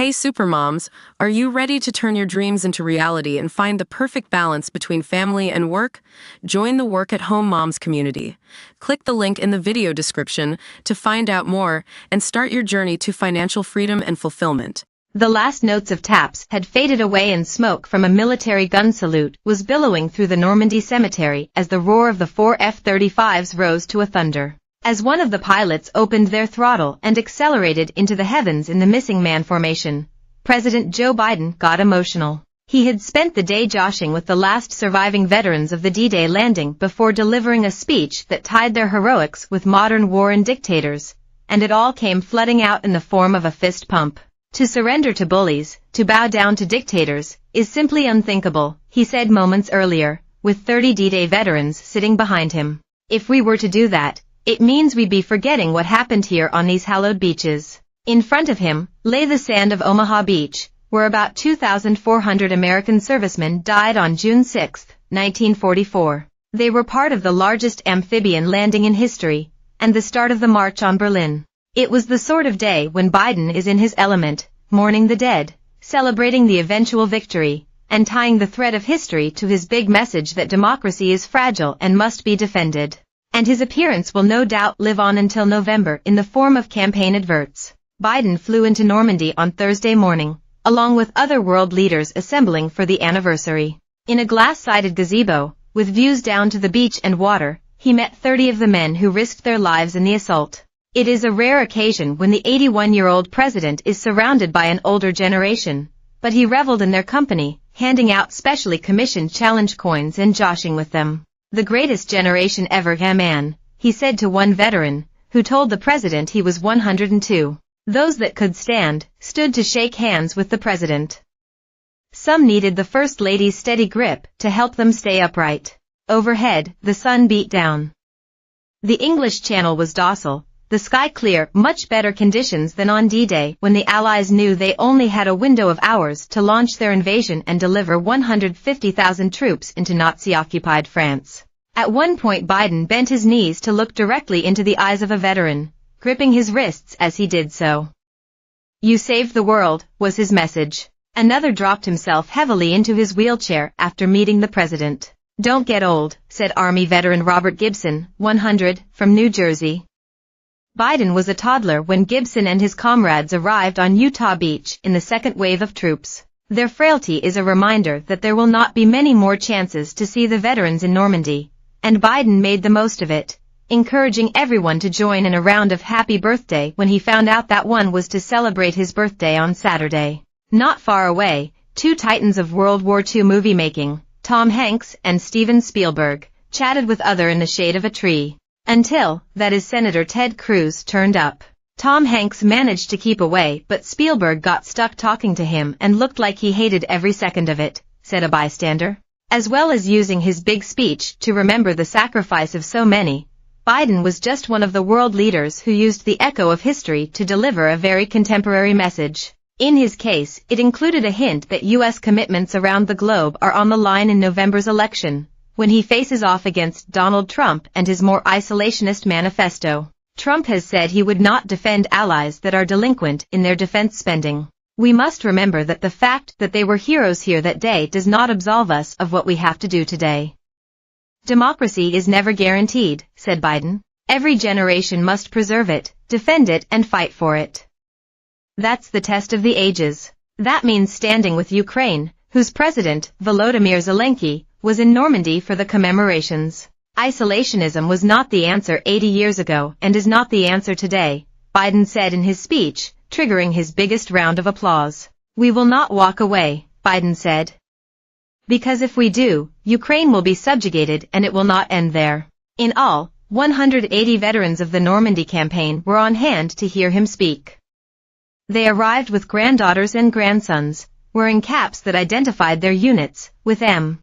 Hey supermoms, are you ready to turn your dreams into reality and find the perfect balance between family and work? Join the Work at Home Moms community. Click the link in the video description to find out more and start your journey to financial freedom and fulfillment. The last notes of taps had faded away and smoke from a military gun salute was billowing through the Normandy cemetery as the roar of the 4 F-35s rose to a thunder. As one of the pilots opened their throttle and accelerated into the heavens in the missing man formation, President Joe Biden got emotional. He had spent the day joshing with the last surviving veterans of the D-Day landing before delivering a speech that tied their heroics with modern war and dictators, and it all came flooding out in the form of a fist pump. To surrender to bullies, to bow down to dictators, is simply unthinkable, he said moments earlier, with 30 D-Day veterans sitting behind him. If we were to do that, it means we'd be forgetting what happened here on these hallowed beaches. In front of him lay the sand of Omaha Beach, where about 2,400 American servicemen died on June 6, 1944. They were part of the largest amphibian landing in history, and the start of the March on Berlin. It was the sort of day when Biden is in his element, mourning the dead, celebrating the eventual victory, and tying the thread of history to his big message that democracy is fragile and must be defended. And his appearance will no doubt live on until November in the form of campaign adverts. Biden flew into Normandy on Thursday morning, along with other world leaders assembling for the anniversary. In a glass-sided gazebo, with views down to the beach and water, he met 30 of the men who risked their lives in the assault. It is a rare occasion when the 81-year-old president is surrounded by an older generation, but he reveled in their company, handing out specially commissioned challenge coins and joshing with them. The greatest generation ever, man, he said to one veteran, who told the president he was 102. Those that could stand, stood to shake hands with the president. Some needed the First Lady's steady grip to help them stay upright. Overhead, the sun beat down. The English Channel was docile, the sky clear, much better conditions than on D-Day when the Allies knew they only had a window of hours to launch their invasion and deliver 150,000 troops into Nazi-occupied France. At one point Biden bent his knees to look directly into the eyes of a veteran, gripping his wrists as he did so. "You saved the world," was his message. Another dropped himself heavily into his wheelchair after meeting the president. "Don't get old," said Army veteran Robert Gibson, 100, from New Jersey. Biden was a toddler when Gibson and his comrades arrived on Utah Beach in the second wave of troops. Their frailty is a reminder that there will not be many more chances to see the veterans in Normandy, and Biden made the most of it, encouraging everyone to join in a round of happy birthday when he found out that one was to celebrate his birthday on Saturday. Not far away, two titans of World War II movie making, Tom Hanks and Steven Spielberg, chatted with other in the shade of a tree. Until, that is, Senator Ted Cruz turned up. Tom Hanks managed to keep away, but Spielberg got stuck talking to him and looked like he hated every second of it, said a bystander. As well as using his big speech to remember the sacrifice of so many, Biden was just one of the world leaders who used the echo of history to deliver a very contemporary message. In his case, it included a hint that U.S. commitments around the globe are on the line in November's election, when he faces off against Donald Trump and his more isolationist manifesto. Trump has said he would not defend allies that are delinquent in their defense spending. "We must remember that the fact that they were heroes here that day does not absolve us of what we have to do today." "Democracy is never guaranteed," said Biden. "Every generation must preserve it, defend it and fight for it. That's the test of the ages. That means standing with Ukraine, whose president, Volodymyr Zelensky, was in Normandy for the commemorations. Isolationism was not the answer 80 years ago and is not the answer today," Biden said in his speech, triggering his biggest round of applause. "We will not walk away," Biden said. "Because if we do, Ukraine will be subjugated and it will not end there." In all, 180 veterans of the Normandy campaign were on hand to hear him speak. They arrived with granddaughters and grandsons, wearing caps that identified their units, with M.